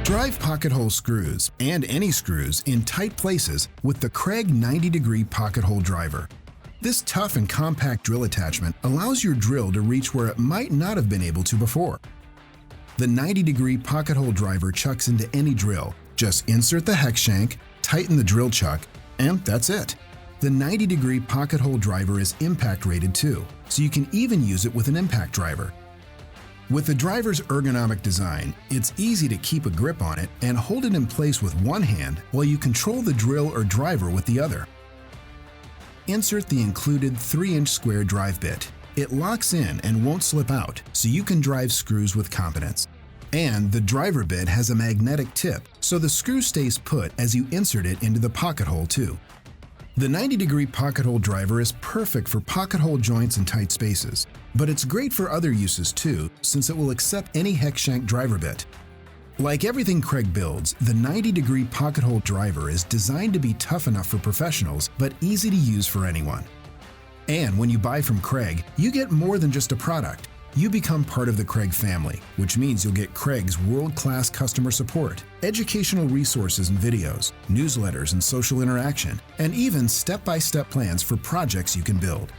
Drive pocket hole screws and any screws in tight places with the Kreg 90-degree pocket hole driver. This tough and compact drill attachment allows your drill to reach where it might not have been able to before. The 90-degree pocket hole driver chucks into any drill. Just insert the hex shank, tighten the drill chuck, and that's it. The 90-degree pocket hole driver is impact rated too, so you can even use it with an impact driver. With the driver's ergonomic design, it's easy to keep a grip on it and hold it in place with one hand while you control the drill or driver with the other. Insert the included 3-inch square drive bit. It locks in and won't slip out, so you can drive screws with confidence. And the driver bit has a magnetic tip, so the screw stays put as you insert it into the pocket hole too. The 90-degree pocket hole driver is perfect for pocket hole joints and tight spaces, but it's great for other uses too, since it will accept any hex shank driver bit. Like everything Kreg builds, the 90-degree pocket hole driver is designed to be tough enough for professionals, but easy to use for anyone. And when you buy from Kreg, you get more than just a product. You become part of the Kreg family, which means you'll get Kreg's world-class customer support, educational resources and videos, newsletters and social interaction, and even step-by-step plans for projects you can build.